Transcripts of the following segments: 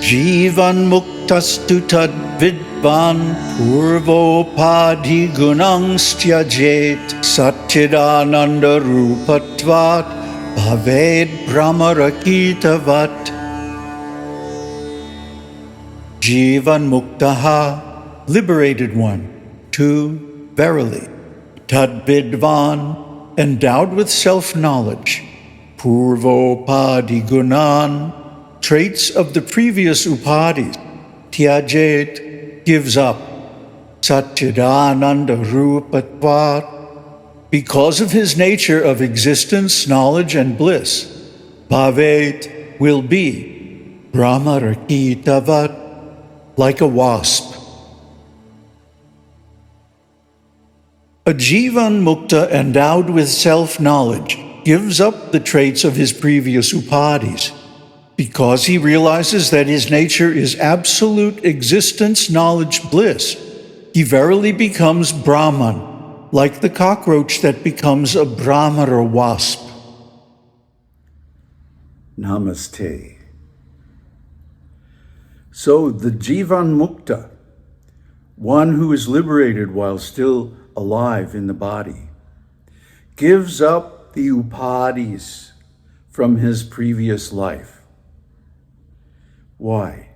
jīvanmuktastu tad vidvan purvopādhi gunangstyajet satchidananda rupatvat bhaved bhramara kitavat. Jīvanmukta, liberated one. 2, verily. Tad vidvan, endowed with self-knowledge. Purvopādhi gunan, traits of the previous upādhis. Tyajet, gives up. Satchidananda rupatvat, because of his nature of existence, knowledge, and bliss. Bhavet, will be. Bhramara kitavat, like a wasp. A jīvanmukta endowed with self-knowledge gives up the traits of his previous upādhis because he realizes that his nature is absolute existence-knowledge-bliss. He verily becomes Brahman, like the cockroach that becomes a bhramara wasp. Namaste. So the jīvanmukta, one who is liberated while still alive in the body, gives up the upādhis from his previous life. Why?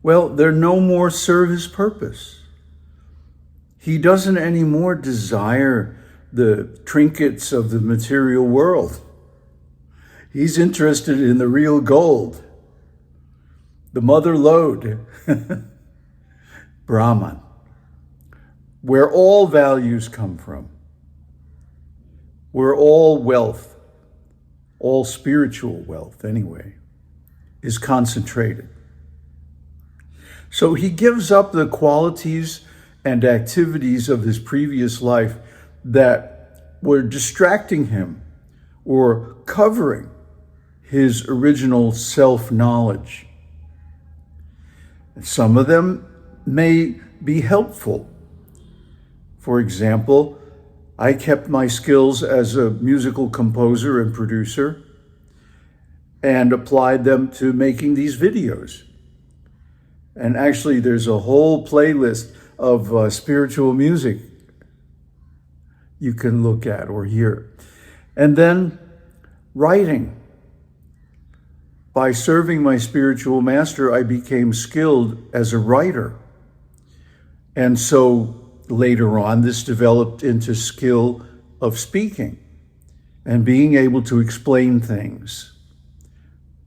Well, they no more serve his purpose. He doesn't anymore desire the trinkets of the material world. He's interested in the real gold, the mother lode, Brahman, where all values come from, where all wealth, all spiritual wealth anyway, is concentrated. So he gives up the qualities and activities of his previous life that were distracting him or covering his original self-knowledge. Some of them may be helpful. For example, I kept my skills as a musical composer and producer and applied them to making these videos. And actually, there's a whole playlist of spiritual music you can look at or hear. And then writing. By serving my spiritual master, I became skilled as a writer. And so later on, this developed into skill of speaking and being able to explain things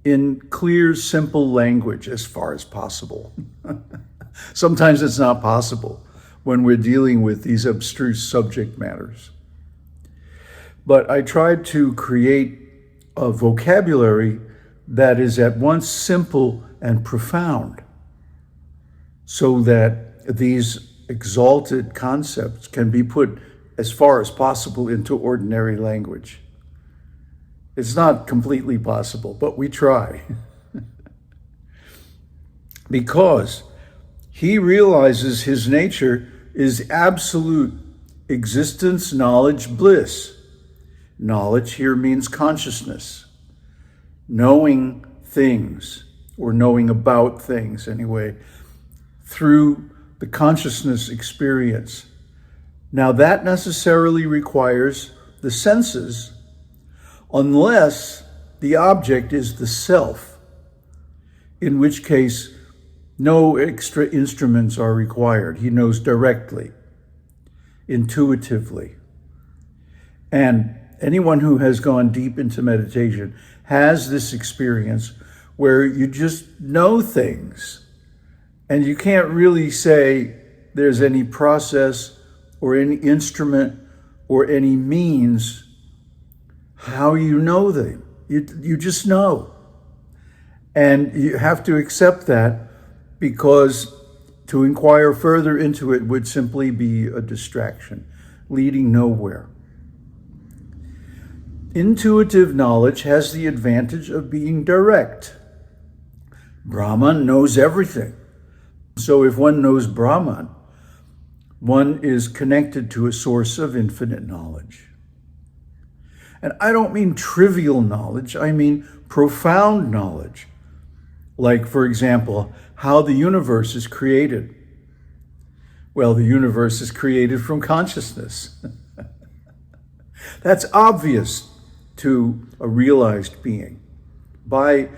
in clear, simple language as far as possible. Sometimes it's not possible when we're dealing with these abstruse subject matters. But I tried to create a vocabulary that is at once simple and profound, so that these exalted concepts can be put as far as possible into ordinary language. It's not completely possible, but we try. Because he realizes his nature is absolute existence-knowledge-bliss. Knowledge here means consciousness. Knowing things, or knowing about things anyway, through the consciousness experience. Now that necessarily requires the senses, unless the object is the self, in which case no extra instruments are required. He knows directly, intuitively. And anyone who has gone deep into meditation has this experience where you just know things and you can't really say there's any process or any instrument or any means how you know them. You just know. And you have to accept that, because to inquire further into it would simply be a distraction, leading nowhere. Intuitive knowledge has the advantage of being direct. Brahman knows everything. So if one knows Brahman, one is connected to a source of infinite knowledge. And I don't mean trivial knowledge, I mean profound knowledge, Like, for example, how the universe is created. Well, the universe is created from consciousness. That's obvious to a realized being by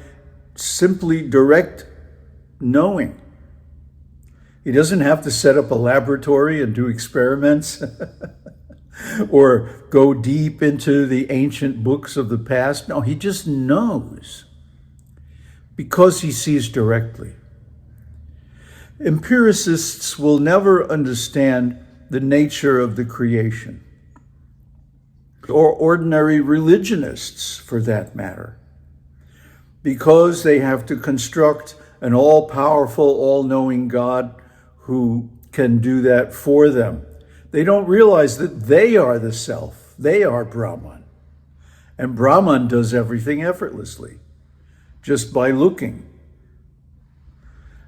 simply direct knowing. He doesn't have to set up a laboratory and do experiments or go deep into the ancient books of the past. No, he just knows because he sees directly. Empiricists will never understand the nature of the creation, or ordinary religionists for that matter, because they have to construct an all-powerful, all-knowing God who can do that for them. They don't realize that they are the self. They are Brahman. And Brahman does everything effortlessly, just by looking.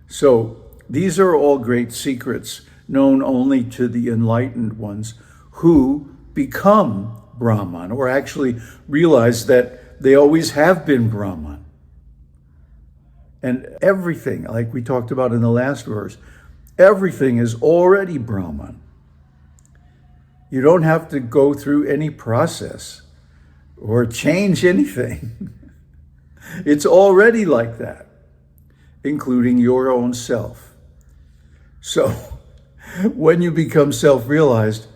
So these are all great secrets known only to the enlightened ones who become Brahman, or actually realize that they always have been Brahman. And everything, like we talked about in the last verse, everything is already Brahman. You don't have to go through any process or change anything. It's already like that, including your own self. So when you become self-realized,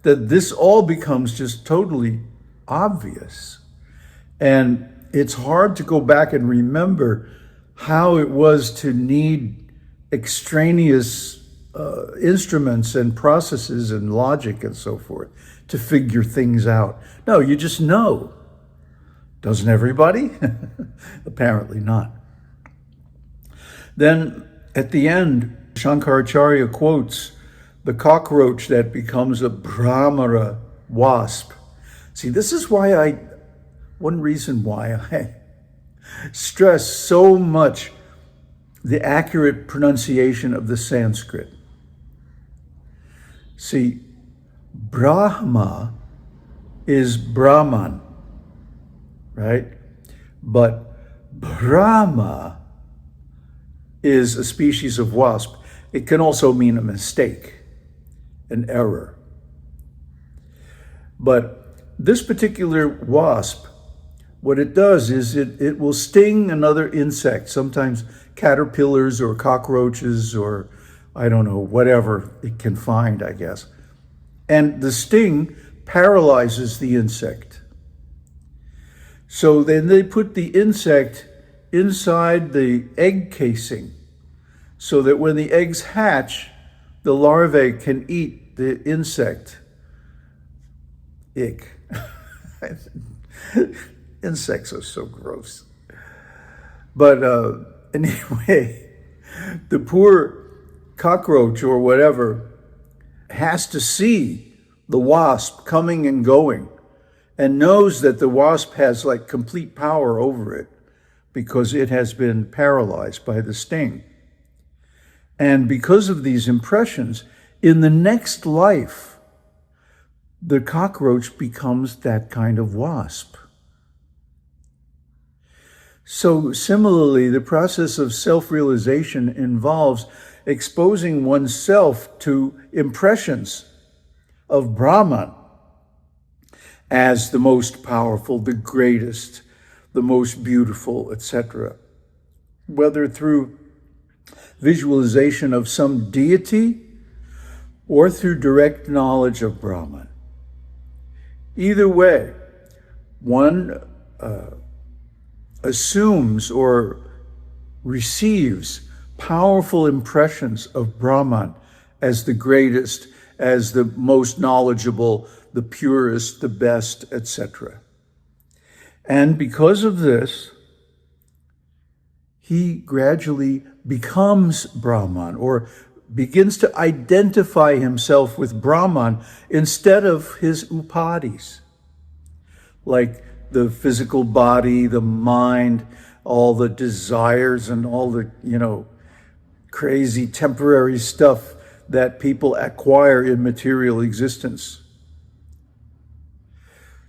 that this all becomes just totally obvious. And it's hard to go back and remember how it was to need extraneous instruments and processes and logic and so forth to figure things out. No, you just know. Doesn't everybody? Apparently not. Then at the end, Shankaracharya quotes the cockroach that becomes a bhramara wasp. See, this is why one reason why I stress so much the accurate pronunciation of the Sanskrit. See, Brahma is Brahman, right? But Brahma is a species of wasp. It can also mean a mistake, an error. But this particular wasp, what it does is it will sting another insect, sometimes caterpillars or cockroaches or I don't know, whatever it can find, I guess. And the sting paralyzes the insect. So then they put the insect inside the egg casing so that when the eggs hatch, the larvae can eat the insect. Ick. Insects are so gross. But anyway, the poor cockroach or whatever has to see the wasp coming and going and knows that the wasp has like complete power over it because it has been paralyzed by the sting. And because of these impressions, in the next life, the cockroach becomes that kind of wasp. So similarly, the process of self-realization involves exposing oneself to impressions of Brahman as the most powerful, the greatest, the most beautiful, etc. Whether through visualization of some deity or through direct knowledge of Brahman. Either way, one assumes or receives powerful impressions of Brahman as the greatest, as the most knowledgeable, the purest, the best, etc. And because of this, he gradually becomes Brahman, or begins to identify himself with Brahman instead of his upādhis, like the physical body, the mind, all the desires and all the, crazy temporary stuff that people acquire in material existence.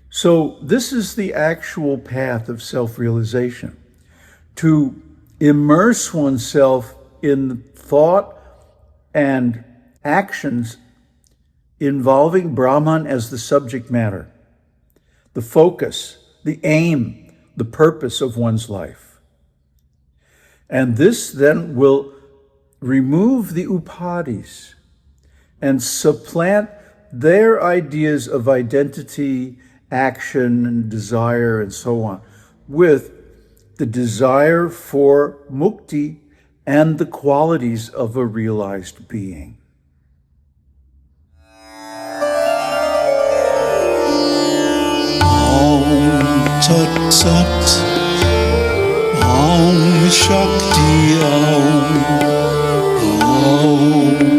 So this is the actual path of self-realization, to immerse oneself in thought and actions involving Brahman as the subject matter, the focus, the aim, the purpose of one's life. And this then will remove the upādhis and supplant their ideas of identity, action, and desire, and so on, with the desire for mukti and the qualities of a realized being. Om Tat Sat, Om Shakti Om, Om